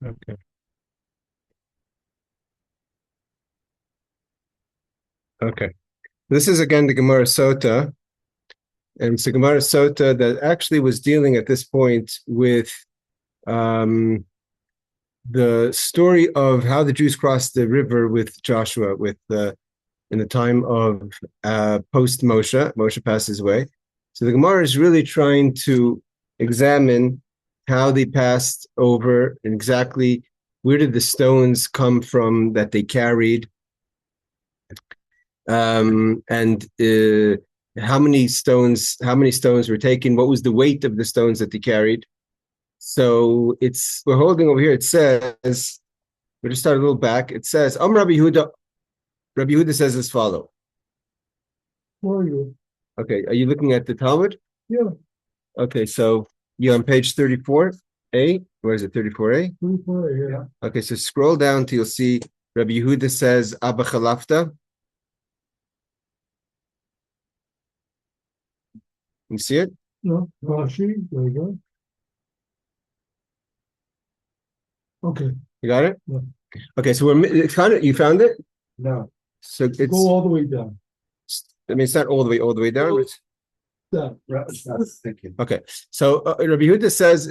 Okay. Okay. This is again the Gemara Sotah, and it's the Gemara Sotah that actually was dealing at this point with um, the story of how the Jews crossed the river with Joshua, in the time of post Moshe. Moshe passes away, so the Gemara is really trying to examine how they passed over and exactly where did the stones come from that they carried, and how many stones were taken, what was the weight of the stones that they carried. So we're holding over here, it says, we'll just start a little back. It says, Rabbi Yehuda says as follow. Where are you? Okay, are you looking at the Talmud? Yeah. Okay, so you're on page 34a. Where is it, 34a? 34a, yeah. Okay, so scroll down till you'll see Rabbi Yehuda says, Abba Chalafta. You see it? No, Rashi, there you go. Okay. You got it? Yeah. Okay, so you found it? No. So it's Go all the way down. I mean, it's not all the way down. Down. Thank you. Okay, so Rabbi Yehuda says,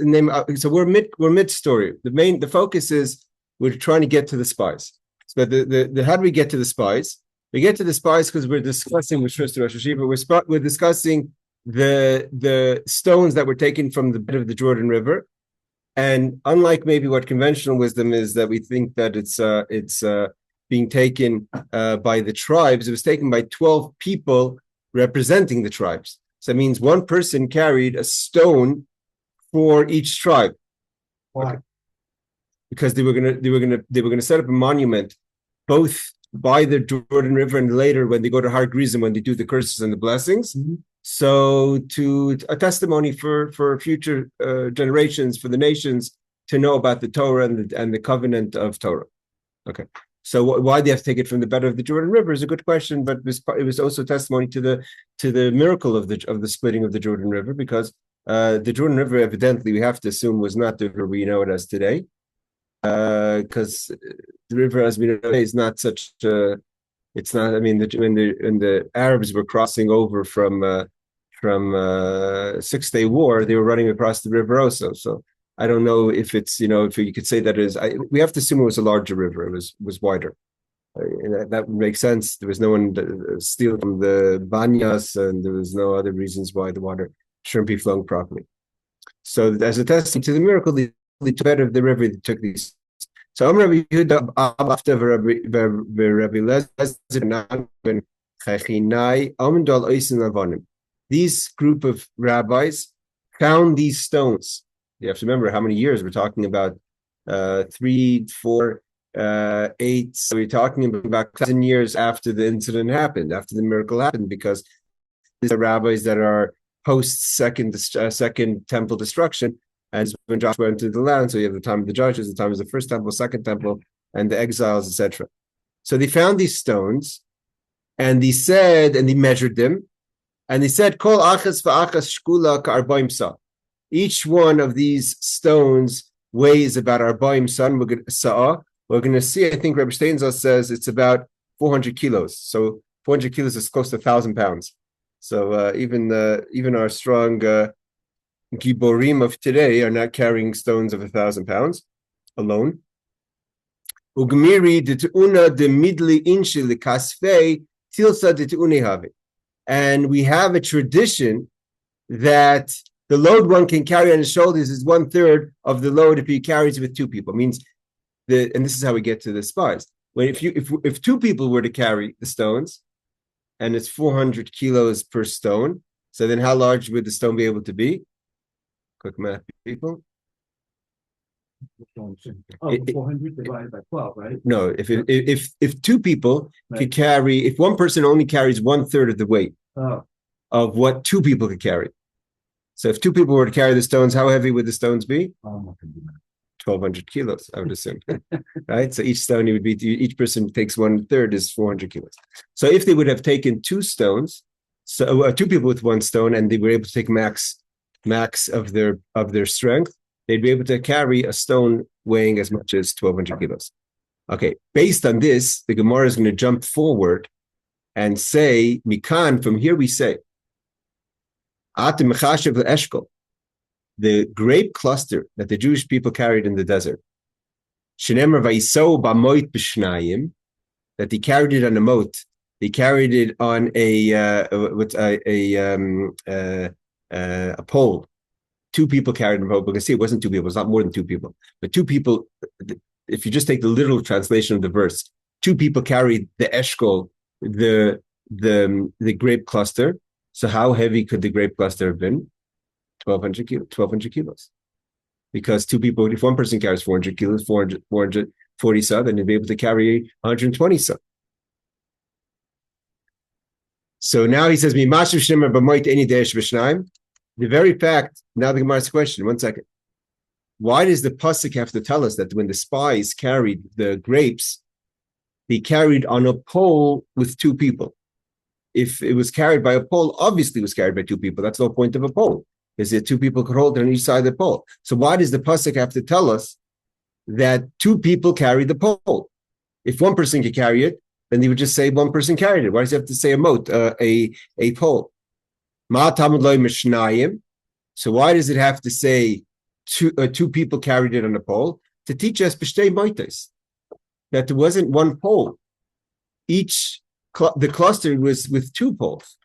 so we're mid story. The focus is we're trying to get to the spies. So the how do we get to the spies? We get to the spies because we're discussing with Rosh Hashiva. We're discussing the stones that were taken from the bed of the Jordan River, and unlike maybe what conventional wisdom is, that we think that it's being taken by the tribes, it was taken by 12 people representing the tribes. So that means one person carried a stone for each tribe. Why? Okay. Because they were gonna set up a monument both by the Jordan River and later when they go to Har Gerizim, when they do the curses and the blessings. Mm-hmm. So to a testimony for future generations, for the nations to know about the Torah and the covenant of Torah. Okay. So why they have to take it from the bed of the Jordan River is a good question, but it was also testimony to the miracle of the splitting of the Jordan River, because the Jordan River evidently we have to assume was not the river we know it as today, because the river as we know today is not such. It's not. I mean, when the Arabs were crossing over from 6-Day War, they were running across the river also. So I don't know if it's, if you could say that is. We have to assume it was a larger river. It was wider. That would make sense. There was no one stealing from the banyas, and there was no other reasons why the water shouldn't be flowing properly. So as a testimony to the miracle, the bed of the river took these. So Rabbi Yehuda after these group of rabbis found these stones. You have to remember how many years we're talking about. 3, 4, 8. So we're talking about 1,000 years after the incident happened, after the miracle happened, because these are rabbis that are post second temple destruction, as when Joshua entered the land. So you have the time of the judges, the time of the first temple, second temple, and the exiles, etc. So they found these stones, and they measured them, and they said, "Kol achas va'achas shkula ka'arbaim sa." Each one of these stones weighs about arbaim sa. We're going to see. I think Rabbi Steinzal says it's about 400 kilos. So 400 kilos is close to 1,000 pounds. So even our strong Giborim of today are not carrying stones of 1,000 pounds alone. Ugmiri de teuna de midli inshi le kasfei tilsa de teunehave. And we have a tradition that the load one can carry on his shoulders is 1/3 of the load if he carries with 2 people. It means and this is how we get to the spies. If 2 people were to carry the stones, and it's 400 kilos per stone, so then how large would the stone be able to be? Quick math, people. 400 divided by 12, right? No, if 2 people could carry, if one person only carries 1/3 of the weight of what 2 people could carry. So if 2 people were to carry the stones, how heavy would the stones be? 1,200 kilos, I would assume. Right? So each each person takes 1/3 is 400 kilos. So if they would have taken 2 stones, so 2 people with 1 stone, and they were able to take max of their strength, they'd be able to carry a stone weighing as much as 1,200 kilos. Okay, based on this, the Gemara is going to jump forward and say, Mikan, from here we say, Atim Mechashev Eshkol, the grape cluster that the Jewish people carried in the desert, Shenemar Vaisou Bamoit B'Shnayim, that they carried it on a moat, they carried it on a pole. Two people carried a pole. We can see it wasn't two people, it's not more than two people, but two people. If you just take the literal translation of the verse, two people carried the eshkol, the grape cluster. So how heavy could the grape cluster have been? 1,200 kilos. Because two people, if one person carries 400 kilos, 440 sa, then they'd be able to carry 120 sa. So now he says, the very fact, now the Gemara's question, 1 second. Why does the pasuk have to tell us that when the spies carried the grapes, they carried on a pole with two people? If it was carried by a pole, obviously it was carried by two people. That's the whole point of a pole, is that two people could hold it on each side of the pole. So why does the pasuk have to tell us that two people carried the pole? If one person could carry it, then they would just say one person carried it. Why does it have to say a moat, a pole? Ma tamud lo mishnayim. So why does it have to say two people carried it on a pole? To teach us b'shtei moites, that there wasn't one pole. The cluster was with two poles.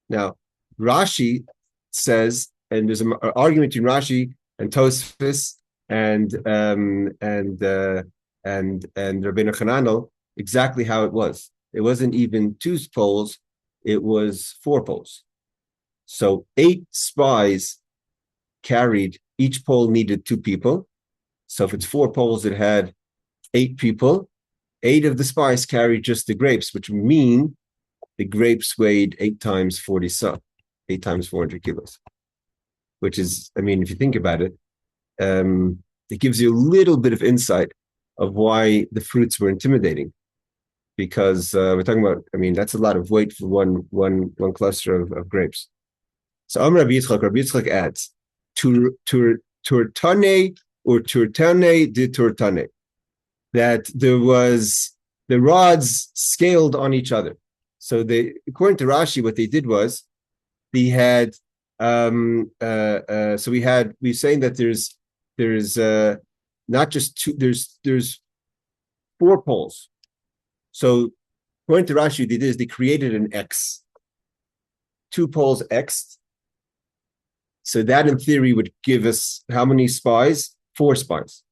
Now, Rashi says, and there's an argument between Rashi and Tosfos and Rabbeinu Chananel, exactly how it was. It wasn't even two poles, it was four poles. So 8 spies carried, each pole needed 2 people. So if it's 4 poles, it had 8 people. 8 of the spies carried just the grapes, which mean the grapes weighed 8 times 40 sa, 8 times 400 kilos. Which is, I mean, if you think about it, it gives you a little bit of insight of why the fruits were intimidating. Because we're talking about, I mean, that's a lot of weight for one cluster of grapes. So Rabbi Yitzchak adds, turtane or turtane de turtane, that there was the rods scaled on each other. So according to Rashi, what they did was they had we're saying that there's not just two, there's 4 poles. So according to Rashi, they did is they created an X, 2 poles X. So that in theory would give us how many spies? 4 spies.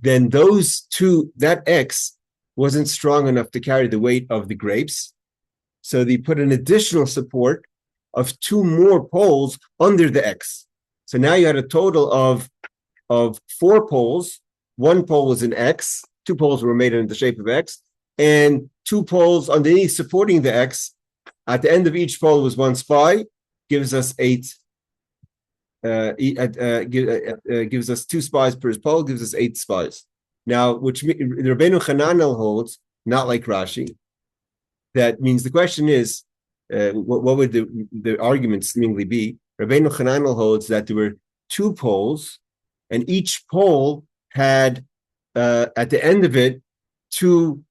Then that X wasn't strong enough to carry the weight of the grapes. So they put an additional support of 2 more poles under the X. So now you had a total of 4 poles. 1 pole was an X. 2 poles were made in the shape of X. And 2 poles underneath supporting the X. At the end of each pole was 1 spy, gives us 8. Gives us 2 spies per pole, gives us 8 spies. Now, which Rabbeinu Chananel holds, not like Rashi. That means the question is, what would the argument seemingly be? Rabbeinu Chananel holds that there were 2 poles, and each pole had at the end of it 2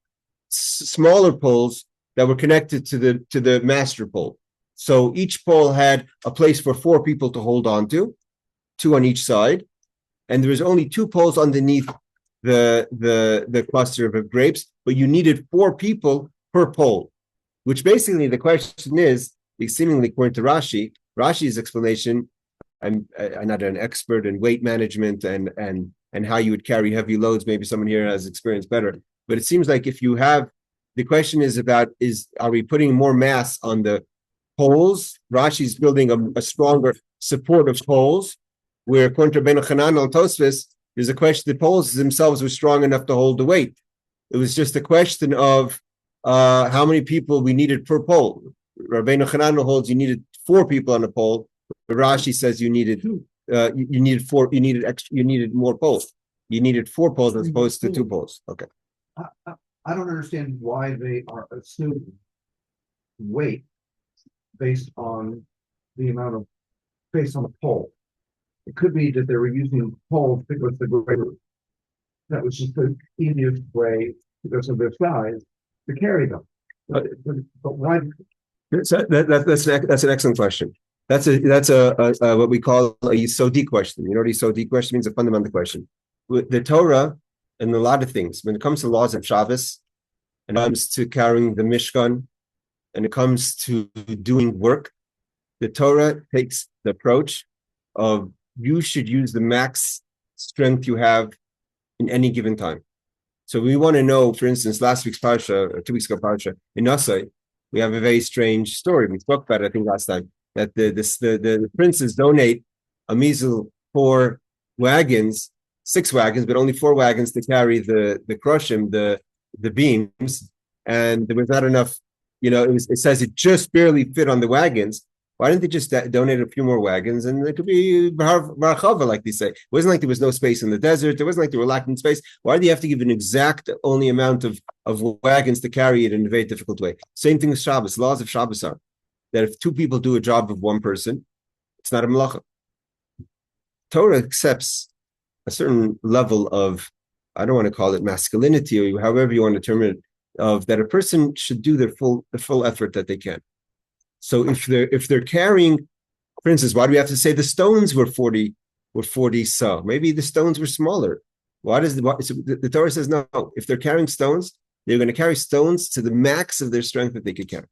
smaller poles that were connected to the master pole. So each pole had a place for 4 people to hold on to, 2 on each side, and there was only 2 poles underneath the cluster of grapes, but you needed 4 people per pole. Which basically the question is, seemingly according to Rashi's explanation. I'm not an expert in weight management and how you would carry heavy loads. Maybe someone here has experience better, but it seems like if you have, the question is are we putting more mass on the poles? Rashi's building a stronger support of poles, where according to Rabbeinu Chananel and Tosfos, there's a question, the poles themselves were strong enough to hold the weight. It was just a question of how many people we needed per pole. Rabbeinu Chananel holds you needed 4 people on a pole, but Rashi says you needed more poles. You needed 4 poles as opposed to 2 poles. Okay. I don't understand why they are assuming weight based on the pole. It could be that they were using poles because the greater that was just the easiest way because of their size to carry them. But why? So that's an excellent question. That's a what we call a Yisodi question. You know what a Yisodi question means? A fundamental question. The Torah, and a lot of things, when it comes to laws of Shabbos, and it comes to carrying the Mishkan, and it comes to doing work, the Torah takes the approach of you should use the max strength you have in any given time. So we want to know, for instance, last week's Parshah, or 2 weeks ago Parshah, in Nasai, we have a very strange story. We spoke about it, I think, last time, that the princes donate a measly 4 wagons, 6 wagons, but only 4 wagons to carry the crushim, the beams, and there was not enough. It says it just barely fit on the wagons. Why didn't they just donate a few more wagons? And it could be barachava, like they say. It wasn't like there was no space in the desert. It wasn't like they were lacking space. Why do you have to give an exact only amount of wagons to carry it in a very difficult way? Same thing with Shabbos. Laws of Shabbos are that if 2 people do a job of 1 person, it's not a malacha. Torah accepts a certain level of, I don't want to call it masculinity, or however you want to term it, of that a person should do the full effort that they can. So if they're carrying, for instance, why do we have to say the stones were 40 sa? Maybe the stones were smaller. The Torah says no. If they're carrying stones, they're going to carry stones to the max of their strength that they could carry.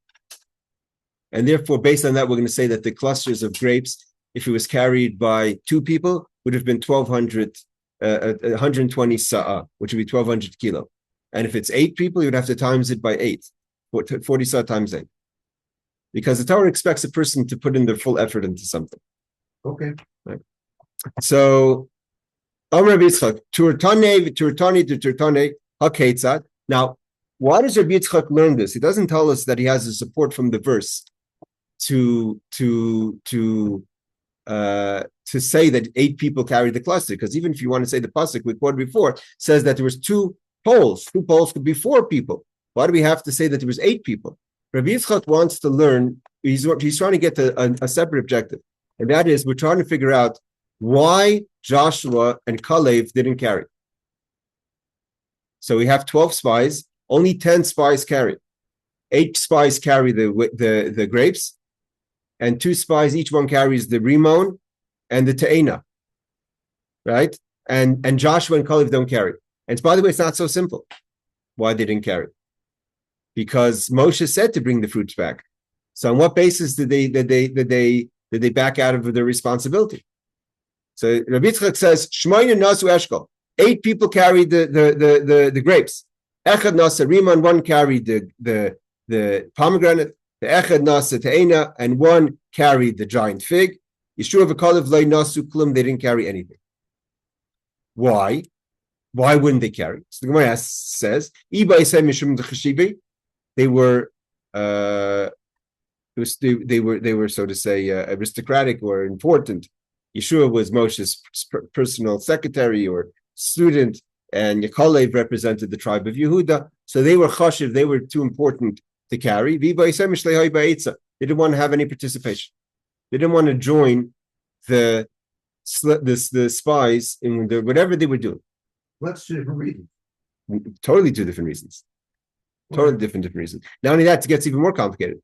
And therefore, based on that, we're going to say that the clusters of grapes, if it was carried by 2 people, would have been 120 sa'ah, which would be 1,200 kilo. And if it's 8 people, you would have to times it by 8, 40 sa'ah times 8. Because the Torah expects a person to put in their full effort into something. Okay. Right. So, Rabbi Yitzchak, Turtane, Haketzat. Now, why does Rabbi Yitzchak learn this? He doesn't tell us that he has a support from the verse to say that 8 people carried the cluster. Because even if you want to say the pasuk we quoted before says that there was 2 poles. 2 poles could be 4 people. Why do we have to say that there was 8 people? Rabbi Yitzchak wants to learn, he's trying to get to a separate objective. And that is, we're trying to figure out why Joshua and Kalev didn't carry. So we have 12 spies, only 10 spies carry. 8 spies carry the grapes, and 2 spies, each one carries the rimon and the te'ena, right? And Joshua and Kalev don't carry. And by the way, it's not so simple why they didn't carry. Because Moshe said to bring the fruits back. So on what basis did they back out of their responsibility? So Rabbi Yitzchak says, Shmoyne nasu eshkol. 8 people carried the grapes. Echad nasa riman, 1 carried the pomegranate. The echad nasa te'ena, and 1 carried the giant fig. Yeshua v'kalev lo nasu klum. They didn't carry anything. Why? Why wouldn't they carry? So the Gemara says, they were so to say aristocratic or important. Yeshua was Moshe's personal secretary or student, and Yekalev represented the tribe of Yehuda. So they were chashiv, they were too important to carry. They didn't want to have any participation. They didn't want to join the spies in whatever they were doing. Let's 2 different reasons. Totally 2 different reasons. Totally different reasons. Not only that, it gets even more complicated.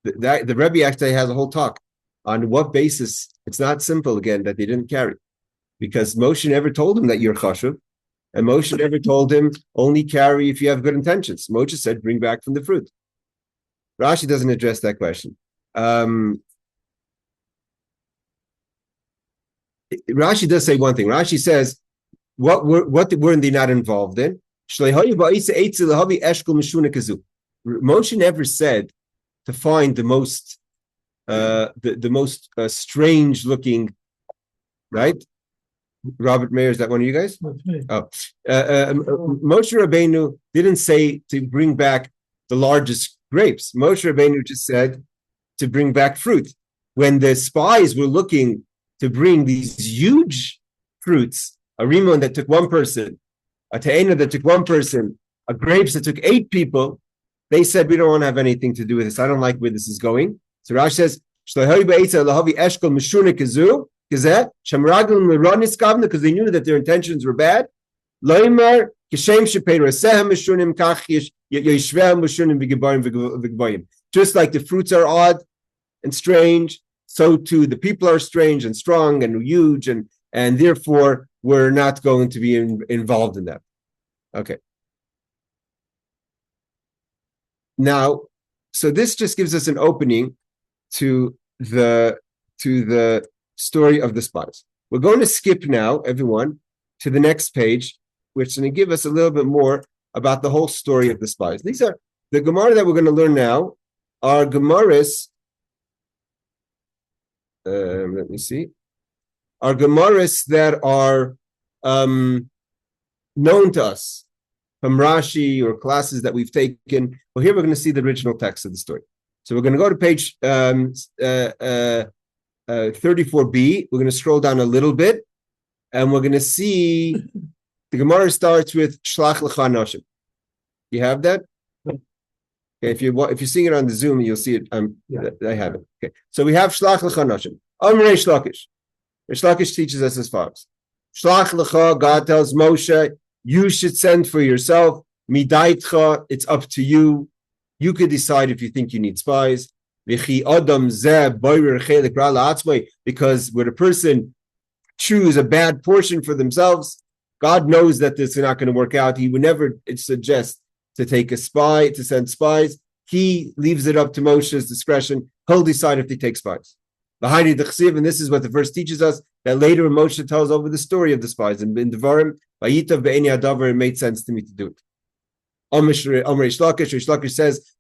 The Rebbe actually has a whole talk on what basis. It's not simple, again, that they didn't carry. Because Moshe never told him that you're chashuv, and Moshe never told him only carry if you have good intentions. Moshe said, bring back from the fruit. Rashi doesn't address that question. Rashi does say one thing. Rashi says, what weren't they not involved in? Moshe never said to find the most strange looking, right? Robert Mayer, is that one of you guys? Oh. Moshe Rabbeinu didn't say to bring back the largest grapes. Moshe Rabbeinu just said to bring back fruit. When the spies were looking to bring these huge fruits, a rimon that took 1 person, a te'ena that took 1 person, a grapes that took 8 people, they said, we don't want to have anything to do with this. I don't like where this is going. So Rashi says, because they knew that their intentions were bad. Loimar kishem shepeirasehem mishunim kach yishvehem mishunim v'gebayim. Just like the fruits are odd and strange, so too the people are strange and strong and huge, and therefore we're not going to be involved in that. Okay. Now, so this just gives us an opening to the story of the spies. We're going to skip now, everyone, to the next page, which is going to give us a little bit more about the whole story of the spies. These are the Gemara that we're going to learn now are Gemaras. Let me see. Are Gemaras that are known to us from Rashi or classes that we've taken. Well, here we're going to see the original text of the story. So we're going to go to page 34b. We're going to scroll down a little bit, and we're going to see the Gemara starts with Shlach L'cha Nashim. You have that? Okay, if you're seeing it on the Zoom, you'll see it. I have it. Okay, so we have Shlach L'cha Nashim. Amrei Shlakish. Reish Lakish teaches us as follows: Shlach L'cha, God tells Moshe, you should send for yourself. Midaitcha, it's up to you. You could decide if you think you need spies. Because when a person choose a bad portion for themselves, God knows that this is not going to work out. He would never suggest to take a spy, to send spies. He leaves it up to Moshe's discretion. He'll decide if they take spies. And this is what the verse teaches us, that later Moshe tells over the story of the spies. And in Devarim, it made sense to me to do it. Reish Lakish says,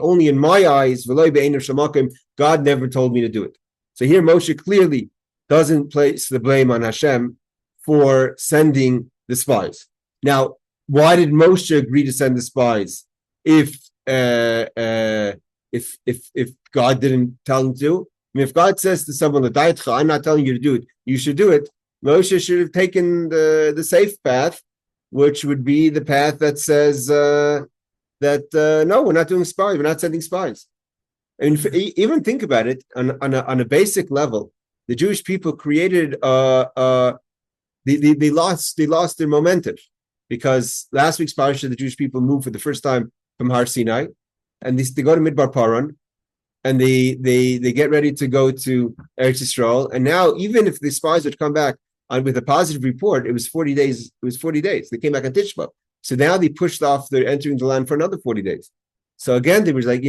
only in my eyes, God never told me to do it. So here Moshe clearly doesn't place the blame on Hashem for sending the spies. Now, why did Moshe agree to send the spies if God didn't tell him to? I mean, if God says to someone, I'm not telling you to do it, you should do it, Moshe should have taken the safe path, which would be the path that says no, we're not doing spies, we're not sending spies. And even think about it on a basic level. The Jewish people created they lost their momentum, because last week's Parshah, the Jewish people moved for the first time from Har Sinai, and they go to Midbar Paran, and they get ready to go to Eretz Yisrael. And now, even if the spies would come back with a positive report, it was 40 days. They came back on Tishba. So now they pushed off their entering the land for another 40 days. So again, they were like,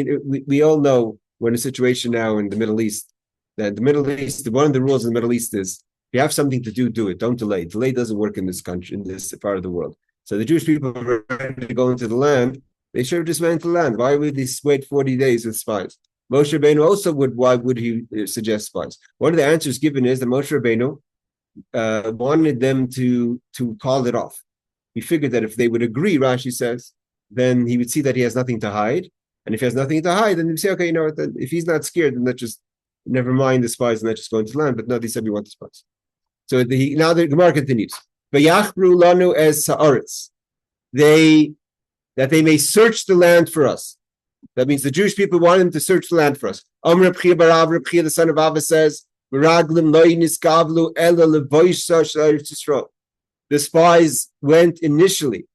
we all know we're in a situation now in the Middle East, that the Middle East, one of the rules in the Middle East is, if you have something to do it. Don't delay. Delay doesn't work in this country, in this part of the world. So the Jewish people were ready to go into the land. They should have just went into the land. Why would they wait 40 days with spies? Moshe Rabbeinu also why would he suggest spies? One of the answers given is that Moshe Rabbeinu wanted them to call it off. He figured that if they would agree, Rashi says, then he would see that he has nothing to hide. And if he has nothing to hide, then he'd say, okay, if he's not scared, then let's just never mind the spies and let's just go into the land. But no, they said we want the spies. So now the Gemara continues. V'yachbru lanu es ha'aretz. That they may search the land for us. That means the Jewish people wanted them to search the land for us. Reb Chia the son of Ava says, Meraglim lo niskavlu ela levoisha shel Eretz Yisrael. The spies went initially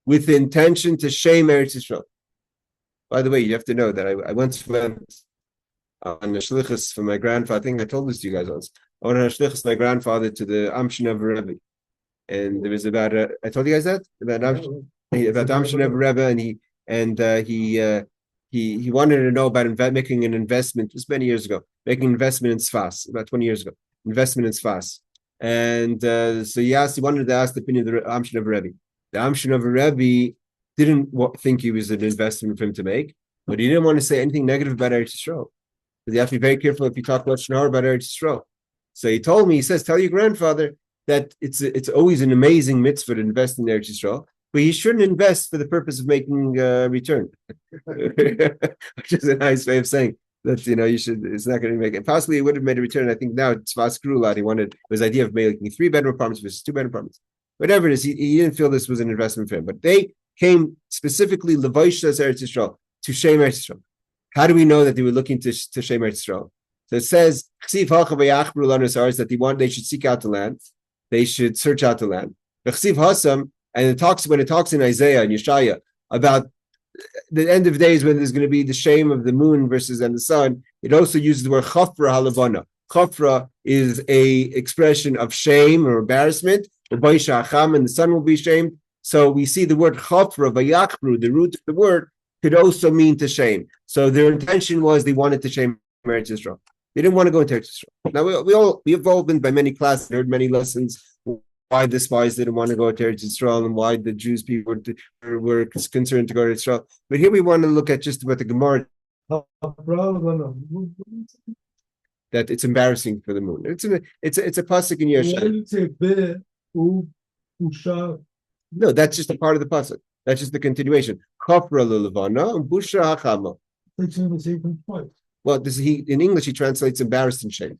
with the intention to shame Eretz Yisrael. By the way, you have to know that I once went on a shlichus for my grandfather. I think I told this to you guys once. I went on a shlichus my grandfather to the Amshnev Rebbe, and there was I told you guys that about Amshnev Rebbe, and he wanted to know about making an investment. It was many years ago, making an investment in Sfas, about 20 years ago, investment in Sfas. And so he wanted to ask the opinion of the Amshnev Rebbe. The Amshnev Rebbe didn't think it was an investment for him to make, but he didn't want to say anything negative about Eretz Yisrael. Because you have to be very careful if you talk about Shnar about Eretz Yisrael. So he told me, he says, tell your grandfather that it's always an amazing mitzvah to invest in Eretz Yisrael, but you shouldn't invest for the purpose of making a return. Which is a nice way of saying that, you should, it's not going to make it. Possibly it would have made a return. I think now it's Tzvas grew a lot. He wanted his idea of making 3-bedroom apartments versus 2-bedroom apartments. Whatever it is, he didn't feel this was an investment for him. But they came specifically Levaishas Eretz Yisrael, to shame Eretz Yisrael. How do we know that they were looking to shame Eretz Yisrael? So it says that they should seek out the land. They should search out the land. and when it talks in Isaiah and Yeshaya about the end of days when there's going to be the shame of the moon and the sun, it also uses the word chafra halavana. Chafra is a expression of shame or embarrassment. And the sun will be shamed. So we see the word chafra, vayachru, the root of the word, could also mean to shame. So their intention was they wanted to shame Eretz Yisrael. They didn't want to go into Eretz Yisrael. Now we've all been by many classes, heard many lessons why the spies didn't want to go to Eretz Yisrael and why the Jews people were concerned to go to Israel. But here we want to look at just about the Gemara, that it's embarrassing for the moon. It's a pasuk in Yeshua. No, that's just a part of the pasuk. That's just the continuation. Chafra l'levana and busha hachama. Well, in English he translates embarrassed and shame.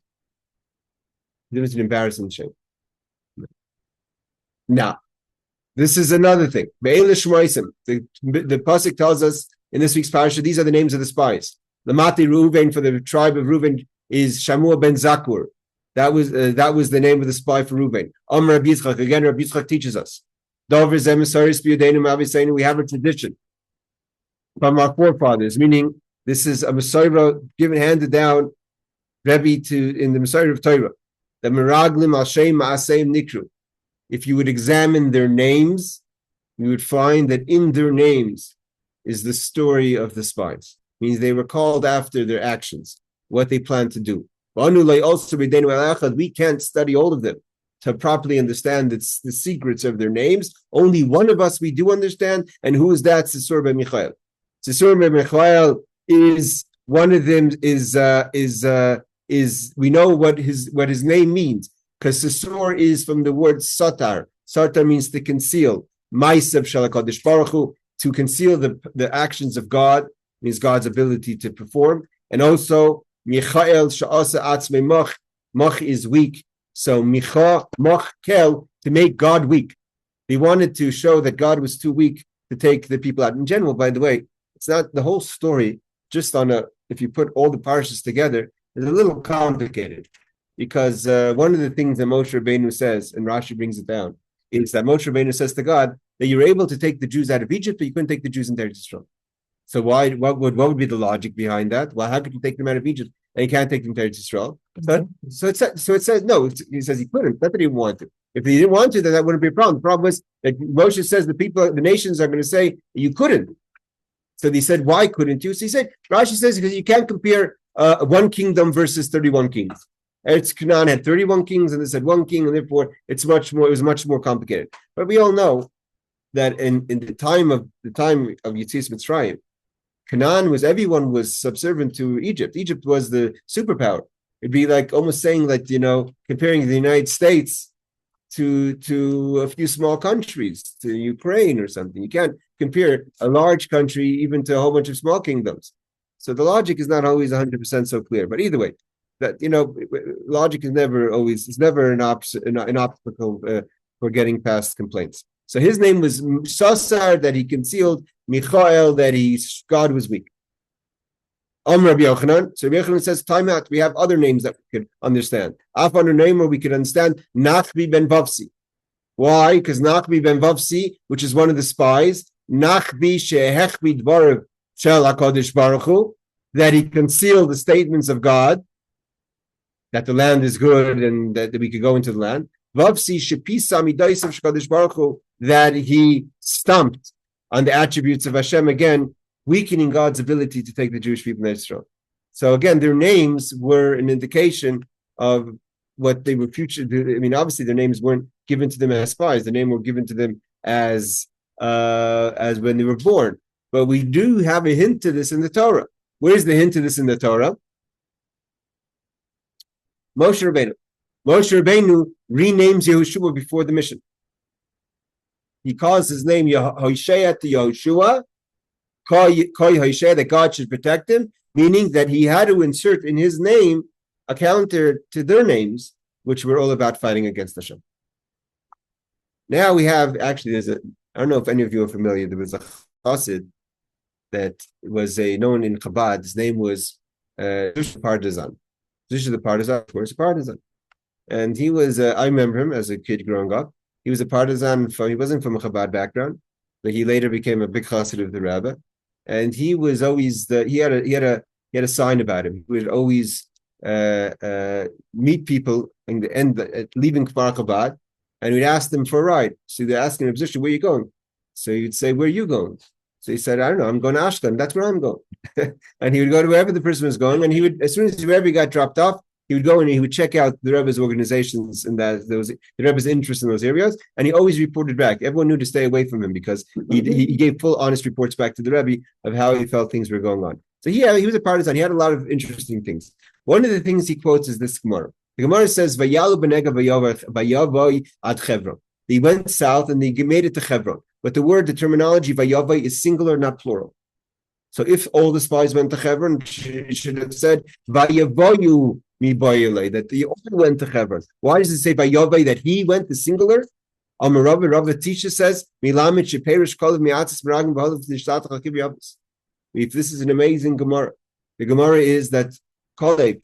There's an embarrassing shame. Now, this is another thing. The pasuk tells us in this week's Parshah, these are the names of the spies. Lamati Reuven, for the tribe of Reuven, is Shamua ben Zakur. That was the name of the spy for Reuven. Rabbi Yitzchak, again, Rabbi Yitzchak teaches us. We have a tradition from our forefathers, meaning this is a Messiah handed down, Rebbe in the Messiah of Torah. The Meraglim al Shem Ma'aseim Nikru. If you would examine their names, you would find that in their names is the story of the spies. It means they were called after their actions, what they planned to do. We can't study all of them to properly understand the secrets of their names. Only one of us we do understand, and who is that? Sisur ben Michael. Sisur ben Michael is one of them. Is we know what his name means, because Sisur is from the word Sotar. Sotar means to conceal. Ma'asav shel HaKadosh Baruch Hu, to conceal the actions of God, means God's ability to perform, and also Michael sha'asa atzmei mach. Mach is weak. So Micha, Mach, Kel, to make God weak. They wanted to show that God was too weak to take the people out. In general, by the way, it's not the whole story, just if you put all the parshas together, it's a little complicated. Because one of the things that Moshe Rabbeinu says, and Rashi brings it down, is that Moshe Rabbeinu says to God that you're able to take the Jews out of Egypt, but you couldn't take the Jews into Israel. So what would be the logic behind that? Well, how could you take them out of Egypt and you can't take them to Israel? So it says no. He says he couldn't. Not that he didn't want to. If he didn't want to, then that wouldn't be a problem. The problem was that Moshe says the nations are going to say you couldn't. So they said, why couldn't you? So he said, Rashi says because you can't compare one kingdom versus 31 kings. Eretz Canaan had 31 kings, and they said one king, and therefore it was much more complicated. But we all know that in the time of Yetzias Mitzrayim, everyone was subservient to Egypt. Egypt was the superpower. It'd be like almost saying that, comparing the United States to a few small countries, to Ukraine or something. You can't compare a large country even to a whole bunch of small kingdoms. So the logic is not always 100% so clear. But either way, that logic is never an obstacle for getting past complaints. So his name was Sasar, that he concealed, Michael, that God was weak. Rabbi Yochanan. So Rabbi Yochanan says, time out, we have other names that we could understand. Under name where we could understand Nachbi ben Vavsi. Why? Because Nachbi ben Vavsi, which is one of the spies, Nachbi shehechbi dvarav shel HaKadosh Baruch Hu, that he concealed the statements of God, that the land is good and that we could go into the land. Vavsi shepisa midaisav shekadosh Baruch Hu, that he stumped on the attributes of Hashem, again, weakening God's ability to take the Jewish people to Israel. So again, their names were an indication of what they were future. I mean, obviously their names weren't given to them as spies. The name were given to them as when they were born. But we do have a hint to this in the Torah. Where's the hint to this in the Torah? Moshe Rabbeinu. Moshe Rabbeinu renames Yehoshua before the mission. He calls his name Hoshea to Yehoshua, that God should protect him, meaning that he had to insert in his name a counter to their names, which were all about fighting against Hashem. Now we have, actually, I don't know if any of you are familiar, there was a chassid that was known in Chabad. His name was Zusha Partizan. Zusha the Partizan, of course, a partisan. And he was, I remember him as a kid growing up. He was a partisan. He wasn't from a Chabad background, but he later became a big chassid of the Rebbe. And he was always he had a sign about him. He would always meet people in the end, leaving Kfar Chabad, and we'd ask them for a ride. So they're asking him, where are you going? So he'd say, where are you going? So he said, I don't know, I'm going to Ashkelon. That's where I'm going. And he would go to wherever the person was going. And he would, as soon as wherever he got dropped off, he would go and he would check out the Rebbe's organizations and the Rebbe's interest in those areas. And he always reported back. Everyone knew to stay away from him because he gave full, honest reports back to the Rebbe of how he felt things were going on. So he was a partisan. He had a lot of interesting things. One of the things he quotes is this Gemara. The Gemara says, "Vayalu b'nega vayavoy ad Chevron." He went south and he made it to Hebron. But the terminology vayavoy is singular, not plural. So if all the spies went to Hebron, it should have said vayavoyu mi bayile, that they all went to Hebron. Why does it say vayavoy that he went, the singular? Rabbi Tisha says, "Milamit sheperish kol miatzis meraglim b'holav t'nishtata chakiv yavis." If this is an amazing Gemara, the Gemara is that Kaleb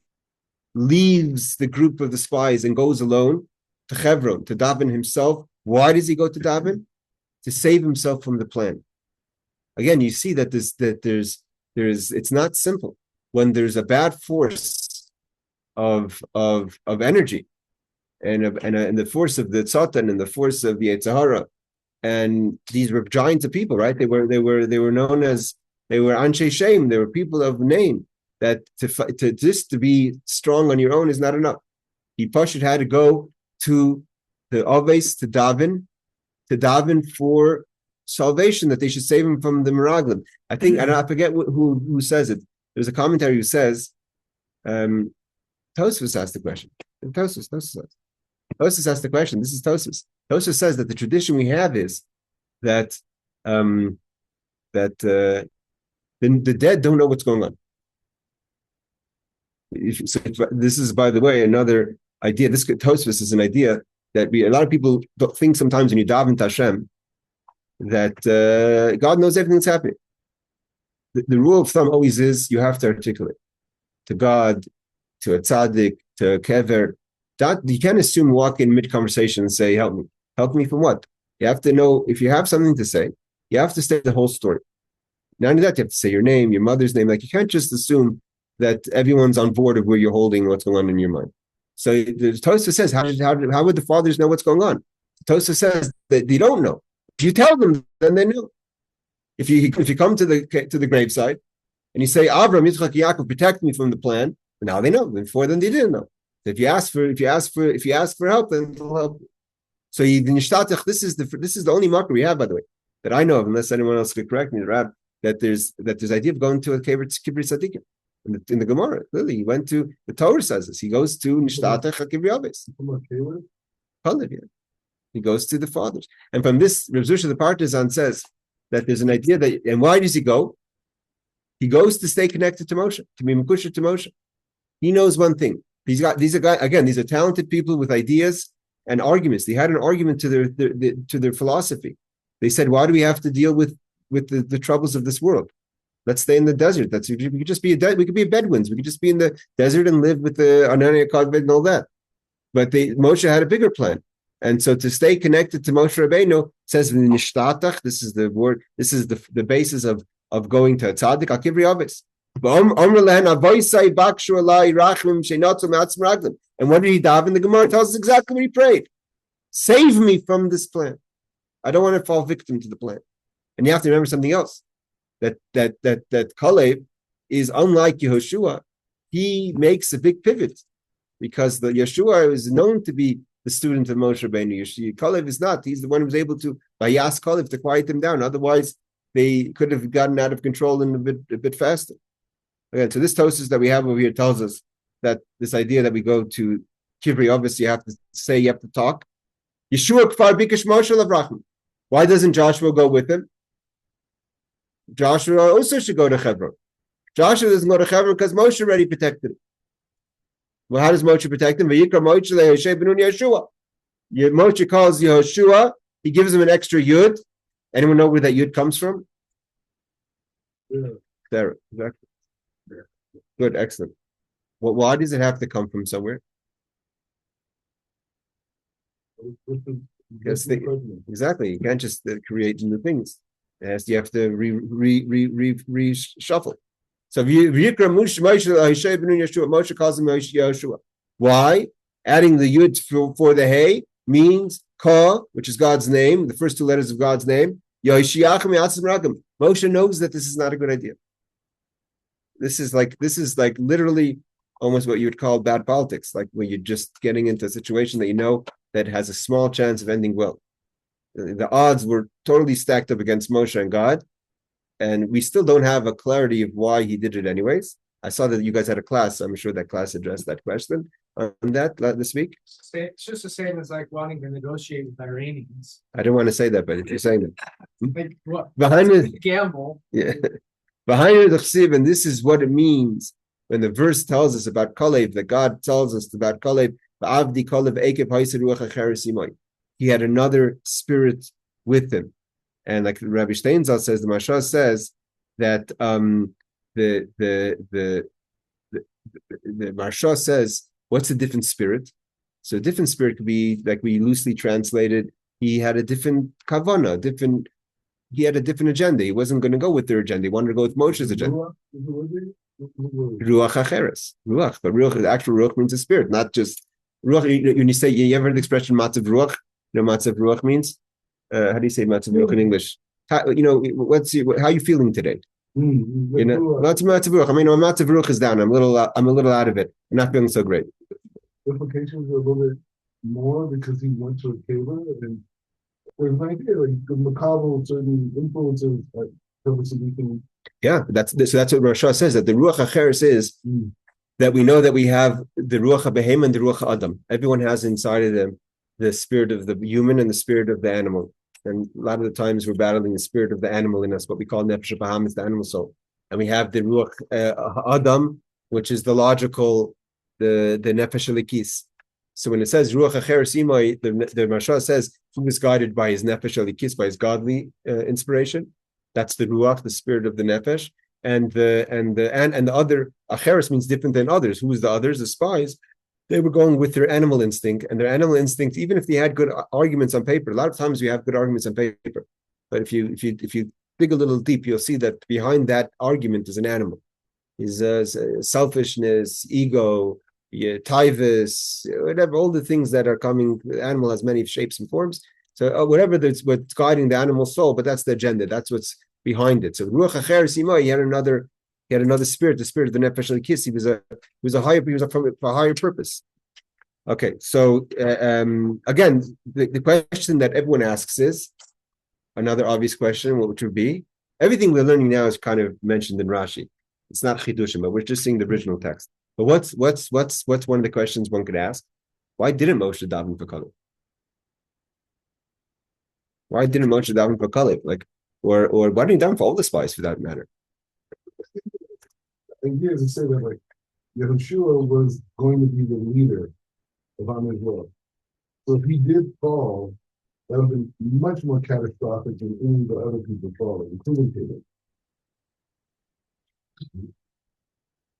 leaves the group of the spies and goes alone to Hebron, to daven himself. Why does he go to daven? To save himself from the plan. Again, you see that it's not simple. When there's a bad force of energy, and the force of the Satan and the force of the Yetzer Hara, and these were giants of people, right? They were known as, they were Anshe Shem. They were people of name. That to be strong on your own is not enough. He Parshah had to go to the Oves to daven for salvation, that they should save him from the Meraglim. I forget who says it. There's a commentary who says, Tosfos asked the question. Tosfos asked the question. This is Tosfos. Tosfos says that the tradition we have is that the dead don't know what's going on. This is, by the way, another idea. This Tosfos is an idea that a lot of people don't think sometimes when you daven to Hashem that God knows everything that's happening. The rule of thumb always is you have to articulate to God, to a tzaddik, to a kever. You can't assume walk in mid-conversation and say, help me. Help me from what? You have to know, if you have something to say, you have to say the whole story. Not only that, you have to say your name, your mother's name. Like, you can't just assume that everyone's on board of where you're holding and what's going on in your mind. So the Tosfos says, how would the fathers know what's going on? The Tosfos says that they don't know. If you tell them, then they know. If you come to the graveside and you say, Avram, Yitzchak, Yaakov, protect me from the plan, now they know. Before then they didn't know. So if you ask for help, then they'll help you. So this is the only marker we have, by the way, that I know of, unless anyone else could correct me, that there's idea of going to a Kibri Tzadikim. In the Gemara, clearly, he went to, the Torah says this, he goes to Nishtata Chakiv Yaves. He goes to the fathers. And from this, Rav Zusha the partisan says that there's an idea that, and why does he go? He goes to stay connected to Moshe, to be Mekusha to Moshe. He knows one thing. These are talented people with ideas and arguments. They had an argument to their philosophy. They said, why do we have to deal with the troubles of this world? Let's stay in the desert. We could just be we could be Bedouins. We could just be in the desert and live with the Anania Kaved and all that. But Moshe had a bigger plan. And so to stay connected to Moshe Rabbeinu, says in Nishtatach, this is the word, this is the basis of going to a tzaddik, Akivri Avis. And what did he daven? The Gemara tells us exactly what he prayed. Save me from this plan. I don't want to fall victim to the plan. And you have to remember something else. That Kaleb is unlike Yehoshua. He makes a big pivot because the Yeshua is known to be the student of Moshe Rabbeinu. Kaleb is not. He's the one who was able to, by Yas Kaleb, to quiet them down. Otherwise, they could have gotten out of control in a bit faster. Again, so this Tosfos that we have over here tells us that this idea that we go to Kivri, obviously you have to talk. Yeshua Kfar Bikash Moshe Lavrachim. Why doesn't Joshua go with him? Joshua also should go to Hebron. Joshua doesn't go to Hebron because Moshe already protected him. Well, how does Moshe protect him? Vayikra Moshe leHoshe benun Yeshua. Moshe calls Yehoshua. He gives him an extra yud. Anyone know where that yud comes from? Yeah. There, exactly. Yeah. Good, excellent. Well, why does it have to come from somewhere? Because exactly, you can't just create new things. You have to reshuffle. So Moshe calls him Yoshua. Why? Adding the yud for the hey means ka, which is God's name, the first two letters of God's name. Moshe knows that this is not a good idea. This is like literally almost what you would call bad politics, like when you're just getting into a situation that you know that has a small chance of ending well. The odds were totally stacked up against Moshe and God, and we still don't have a clarity of why he did it anyways. I saw that you guys had a class, so I'm sure that class addressed that question on that this week. It's just the same as like wanting to negotiate with Iranians. I didn't want to say that, but if you're saying that. Like what? Behind the gamble. Yeah. Behind the chsiv, and this is what it means when the verse tells us about Kalev, that God tells us about Kalev, he had another spirit with him. And like Rabbi Steinzal says, the Mashal says that the Marsha says, what's a different spirit? So a different spirit could be, like we loosely translated, he had a different kavana, he had a different agenda. He wasn't going to go with their agenda. He wanted to go with Moshe's agenda. Ruach acheres. Ruach. But ruach, the actual ruach means a spirit, not just ruach. When you say, you ever heard the expression matzav ruach? You know what matzav ruach means? How do you say matzav ruach in English? How are you feeling today? You know, matzav ruach. I mean, matzav ruach is down. I'm a little out of it. I'm not feeling so great. Implications are a little bit more because he went to a keva, and there's an idea like the macabre certain influences that's what Rasha says, that the ruach acheres is that we know that we have the ruach habehem and the ruach adam. Everyone has inside of them the spirit of the human and the spirit of the animal. And a lot of the times we're battling the spirit of the animal in us, what we call nefesh bahamis, the animal soul. And we have the ruach adam, which is the logical, the nefesh elikis. So when it says ruach acheres imai, the Marsha says he was guided by his nefesh elikis, by his godly inspiration. That's the ruach, the spirit of the nefesh, and the other acheres means different than others. Who was the others? The spies. They were going with their animal instinct, and their animal instinct, even if they had good arguments on paper. A lot of times we have good arguments on paper, but if you dig a little deep, you'll see that behind that argument is an animal. Is selfishness, ego, tivus, whatever, all the things that are coming. The animal has many shapes and forms. So whatever that's what's guiding the animal soul, but that's the agenda. That's what's behind it. So Ruach Acheres Imai, he had another spirit, the spirit of the Nefesh Elikis. He was for a higher purpose. Okay, so again, the question that everyone asks is another obvious question, which would be everything we're learning now is kind of mentioned in Rashi. It's not chidushim, but we're just seeing the original text. But what's one of the questions one could ask? Why didn't Moshe daven for Kalev? Why didn't Moshe daven for Kalev? Or why didn't he daven for all the spies for that matter? And here to say that like Yehoshua was going to be the leader of Am Yisrael. So if he did fall, that would have been much more catastrophic than any of the other people falling, including Caleb.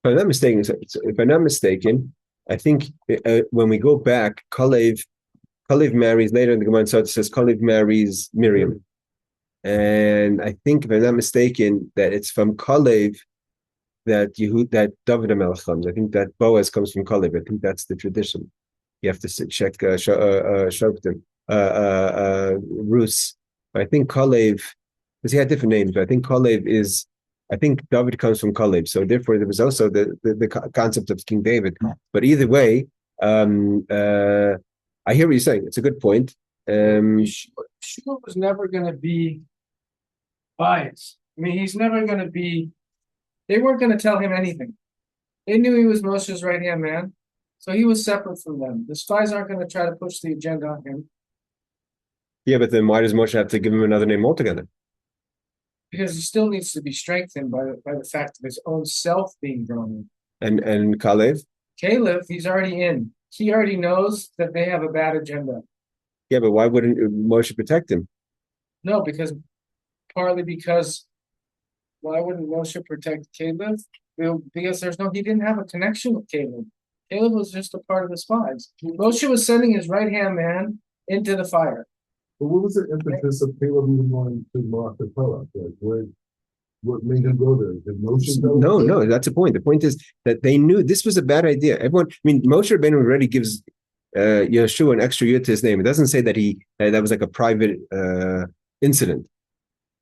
If I'm not mistaken, I think when we go back, Kalev marries, later in the Gemara Sotah says Kalev marries Miriam. And I think, if I'm not mistaken, that it's from Kalev that David HaMelech comes. I think that Boaz comes from Kalev. I think that's the tradition. You have to check Shoftim, Rus. But I think Kalev, because he had different names, but I think David comes from Kalev. So therefore, there was also the concept of King David. But either way, I hear what you're saying. It's a good point. Yeshua was never going to be biased. I mean, he's never going to be. They weren't going to tell him anything. They knew he was Moshe's right-hand man, so he was separate from them. The spies aren't going to try to push the agenda on him. Yeah, but then why does Moshe have to give him another name altogether? Because he still needs to be strengthened by the fact of his own self being drawn in. And Caleb, he's already in. He already knows that they have a bad agenda. Yeah, but why wouldn't Moshe protect him? No, partly because why wouldn't Moshe protect Caleb? Because he didn't have a connection with Caleb. Caleb was just a part of the spies. Moshe was sending his right-hand man into the fire. But what was the impetus of Caleb even going to Machpelah? Like, what made him go there? Did Moshe go? No, that's the point. The point is that they knew this was a bad idea. Everyone, I mean, Moshe Rabbeinu already gives Yeshua an extra yud to his name. It doesn't say that that was like a private incident.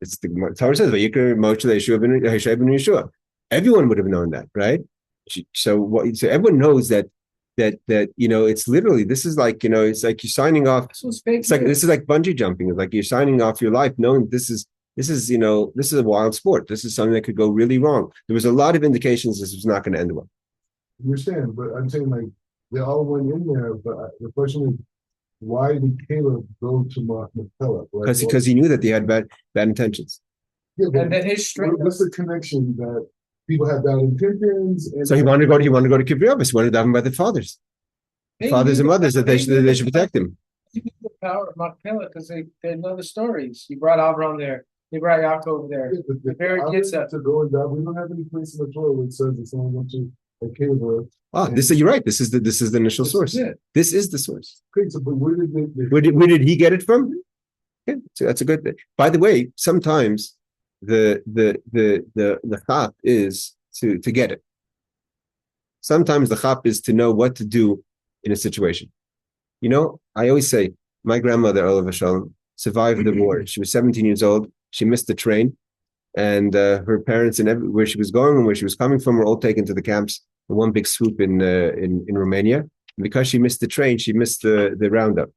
It's the Torah says Vayikra Moshe Yeshua ben Yeshua. Everyone would have known that, right? So everyone knows that it's literally, this is like, it's like you're signing off. This is like bungee jumping. It's like you're signing off your life knowing this is a wild sport. This is something that could go really wrong. There was a lot of indications this was not going to end well. You're saying, but I'm saying like they all went in there, but the question is, why did Caleb go to Machpelah? Because he knew that they had bad intentions. Yeah, and then his strength. What's the connection that people had bad intentions? So he wanted to go to Kivriyavas. He wanted to have him by the fathers. Fathers and mothers, that they should protect him. He knew the power of Machpelah because they know the stories. He brought Avram there. He brought Yaakov there. Yeah, the very kids to go and die. We don't have any place in the Torah where it says that someone went to a cave. You're right. This is the initial source. This is the source. Okay, so but where did where did he get it from? Yeah, so that's a good thing. By the way, sometimes the chap is to get it. Sometimes the chap is to know what to do in a situation. I always say my grandmother, Olav Shalom, survived the war. She was 17 years old. She missed the train, and her parents and where she was going and where she was coming from were all taken to the camps in one big swoop in Romania. And because she missed the train, she missed the roundup.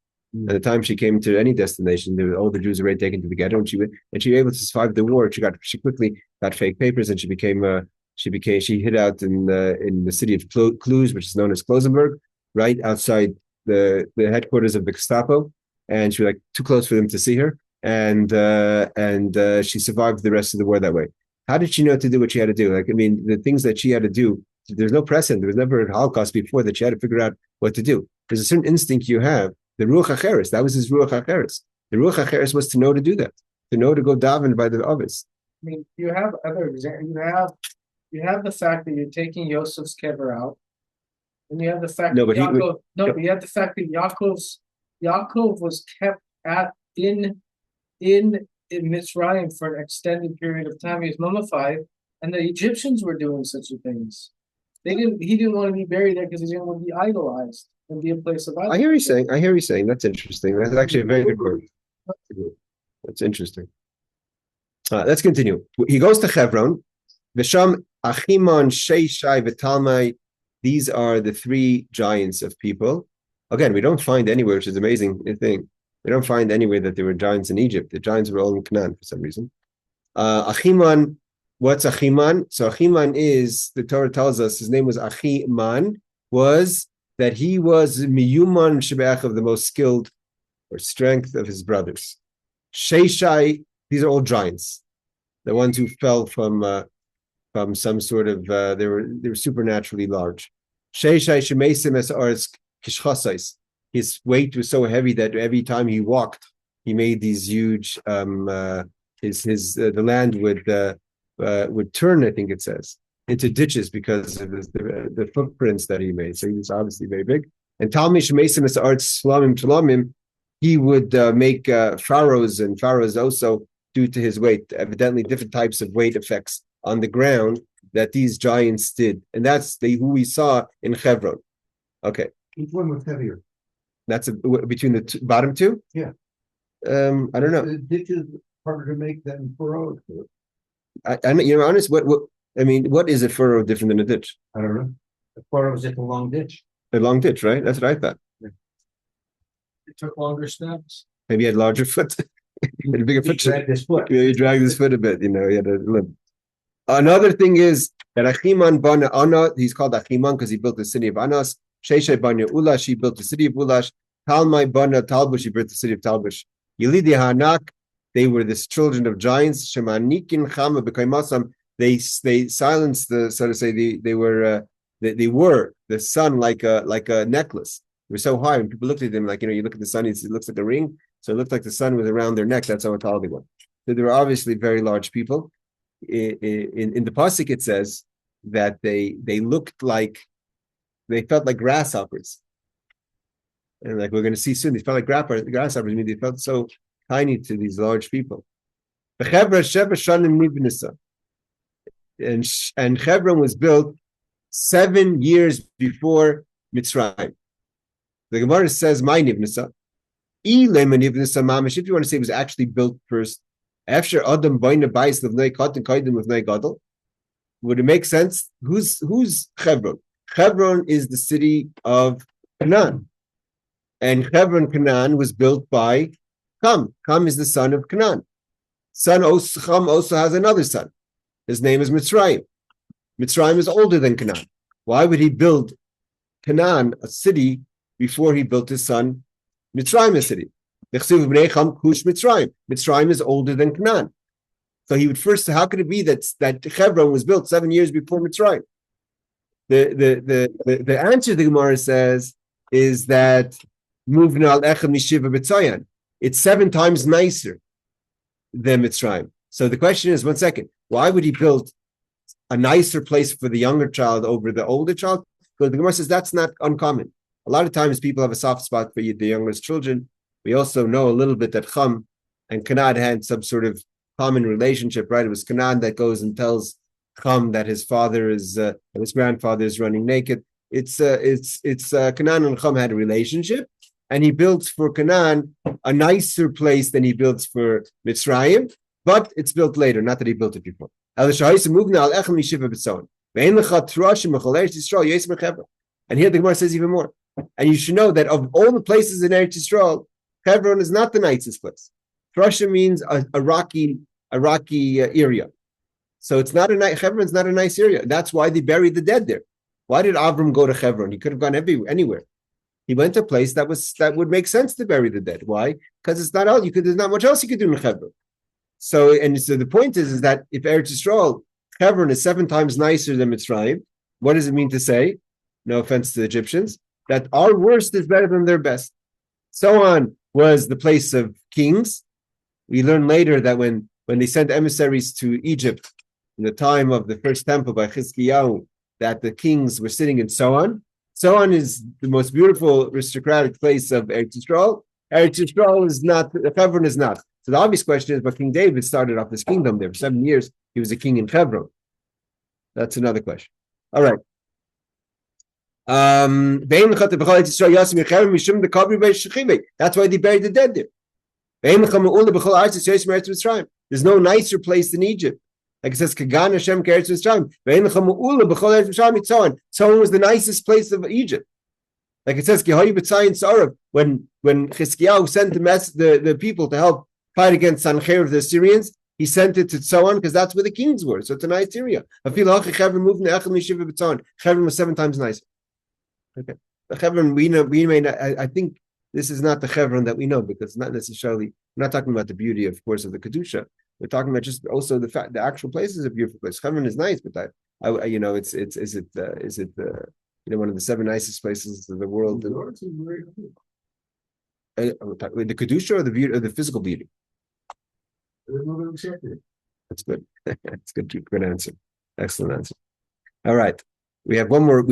At the time she came to any destination, all the Jews were already taken to the ghetto, and she was able to survive the war. She quickly got fake papers, and she hid out in the city of Cluj, which is known as Klosenberg, right outside the headquarters of the Gestapo, and she was like too close for them to see her, and she survived the rest of the war that way. How did she know to do what she had to do? Like, I mean, the things that she had to do, there's no precedent. There was never a Holocaust before that she had to figure out what to do. There's a certain instinct you have. The Ruach HaCheres, that was his Ruach HaCheres. The Ruach HaCheres was to know to do that, to know to go daven by the others. I mean, you have other examples. You have the fact that you're taking Yosef's kever out, and you have the fact but you have the fact that Yaakov was kept in Mitzrayim for an extended period of time. He was mummified, and the Egyptians were doing such things. He didn't want to be buried there because he didn't want to be idolized and be a place of idol. I hear you saying. That's interesting. That's actually a very good word. That's interesting. Let's continue. He goes to Hebron. V'sham Achimon, Sheishai, V'talmai. These are the three giants of people. Again, we don't find anywhere, which is an amazing thing. We don't find anywhere that there were giants in Egypt. The giants were all in Canaan for some reason. Achiman, what's Achiman? So Achiman is, the Torah tells us, his name was Achiman, was that he was Miyuman Shebeach, of the most skilled or strength of his brothers. Sheishai, these are all giants. The ones who fell from some sort of, they were supernaturally large. Sheishai Shemeisim es Aretz Kishchasais. His weight was so heavy that every time he walked, he made these huge. The land would turn, I think it says, into ditches because of the footprints that he made. So he was obviously very big. And Talmud Shemeisim es Aretz Shlamim Tlamim, he would make pharaohs, and pharaohs also, due to his weight, evidently different types of weight effects on the ground that these giants did, and that's who we saw in Hebron. Okay, which one was heavier? That's between the bottom two. Yeah, I don't know. The ditches harder to make than furrows. Honest. What is a furrow different than a ditch? I don't know. A furrow is just a long ditch. A long ditch, right? That's what I thought. Yeah. It took longer steps. Maybe he had larger foot. He had a bigger foot. He dragged his foot a bit. He had a limp. Another thing is that Achiman Bana Ana, he's called Achiman because he built the city of Anas. Sheshai Bana Ulash, he built the city of Ulash. Talmai Bana Talbush, he built the city of Talbush. Yelidi Hanak, they were the children of giants. Shemanikin Chama Bekaimasam, they silenced the, so to say, they were the sun like a necklace. They were so high, when people looked at them, like, you look at the sun, it looks like a ring. So it looked like the sun was around their neck. That's how tall they were. So they were obviously very large people. In the pasuk it says that they felt like grasshoppers, and like we're going to see soon, they felt like grasshoppers. I mean, they felt so tiny to these large people. And Hebron was built 7 years before Mitzrayim. The Gemara says, "My nivnasa." If you want to say it was actually built first, after Adam boina bais levnei katan kaidim levnei gadol, would it make sense? Who's Hebron? Hebron is the city of Canaan, and Canaan was built by Ham. Ham is the son of Canaan. Ham also has another son. His name is Mitzrayim. Mitzrayim is older than Canaan. Why would he build Canaan, a city, before he built his son Mitzrayim, a city? Mitzrayim is older than Canaan. So he would first, how could it be that Hebron was built 7 years before Mitzrayim? The answer the Gemara says is that it's 7 times nicer than Mitzrayim. So the question is, one second, why would he build a nicer place for the younger child over the older child? Because the Gemara says that's not uncommon. A lot of times people have a soft spot for the youngest children. We also know a little bit that Ham and Canaan had some sort of common relationship, right? It was Canaan that goes and tells Ham that his father is and his grandfather is running naked. It's Canaan and Ham had a relationship, and he built for Canaan a nicer place than he built for Mitzrayim, but it's built later, not that he built it before. And here the Gemara says even more. And you should know that of all the places in Eretz Yisrael, Hebron is not the nicest place. Trasha means a rocky area. So it's not Hebron's not a nice area. That's why they buried the dead there. Why did Avram go to Hebron? He could have gone anywhere. He went to a place that would make sense to bury the dead. Why? Because it's not all there's not much else you could do in Hebron. So the point is that if Eretz Yisrael, Hebron is 7 times nicer than Mitzrayim, what does it mean to say? No offense to the Egyptians, that our worst is better than their best. Sohan was the place of kings. We learn later that when they sent emissaries to Egypt in the time of the first temple by Chizkiyahu, that the kings were sitting in Sohan. Sohan is the most beautiful aristocratic place of Eretz Yisrael. Eretz Yisrael is not, Hebron is not. So the obvious question is, but King David started off his kingdom there. For 7 years, he was a king in Hebron. That's another question. All right. That's why they buried the dead there. There's no nicer place than Egypt. Like it says, Kagan Hashem Keretz Mitzrayim. Tzon was the nicest place of Egypt. Like it says, when Chizkiyahu sent the people to help fight against Sancheir of the Assyrians, he sent it to Tzon because that's where the kings were. So it's a nice area. Hebron was 7 times nicer. Okay, the Hebron we may not. I think this is not the Hebron that we know, because it's not necessarily. We're not talking about the beauty, of course, of the kedusha. We're talking about just also the fact the actual place is a beautiful place. Hebron is nice, but is it one of the 7 nicest places of the world? The kedusha or the beauty or the physical beauty? That's good. That's good. Good answer. Excellent answer. All right. We have one more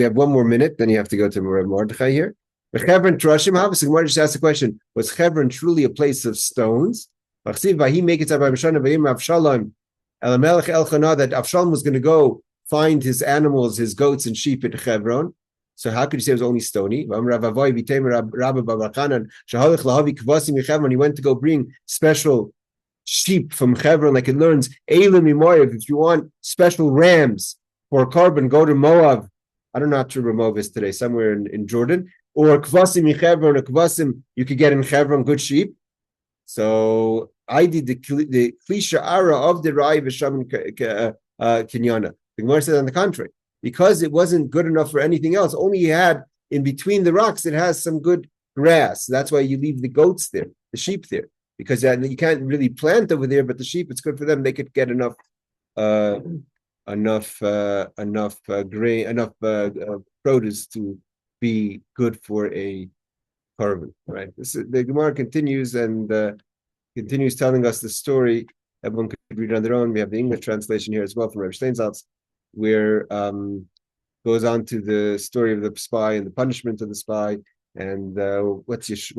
minute, then you have to go to Mordechai here. Hebron Trashim Havas. Gemara just asked the question: was Hebron truly a place of stones? That Avshalom was going to go find his animals, his goats and sheep at Hebron. So how could you say it was only stony? He went to go bring special sheep from Hebron, like it learns Elim Imoyev. If you want special rams for carbon, go to Moab. I don't know how true Moab is today, somewhere in Jordan. Or Kvasim in Hebron, or Kvasim you could get in Hebron, good sheep. So I did the Klisha Ara of the Rai V'Sham Kinyana. The Gemara says on the contrary, because it wasn't good enough for anything else, only you had in between the rocks, it has some good grass. That's why you leave the goats there, the sheep there, because you can't really plant over there, but the sheep, it's good for them. They could get enough grain, enough produce to be good for a carbon, right? The Gemara continues and continues telling us the story. Everyone could read it on their own. We have the English translation here as well from Rabbi Steinsaltz, where goes on to the story of the spy and the punishment of the spy, and what's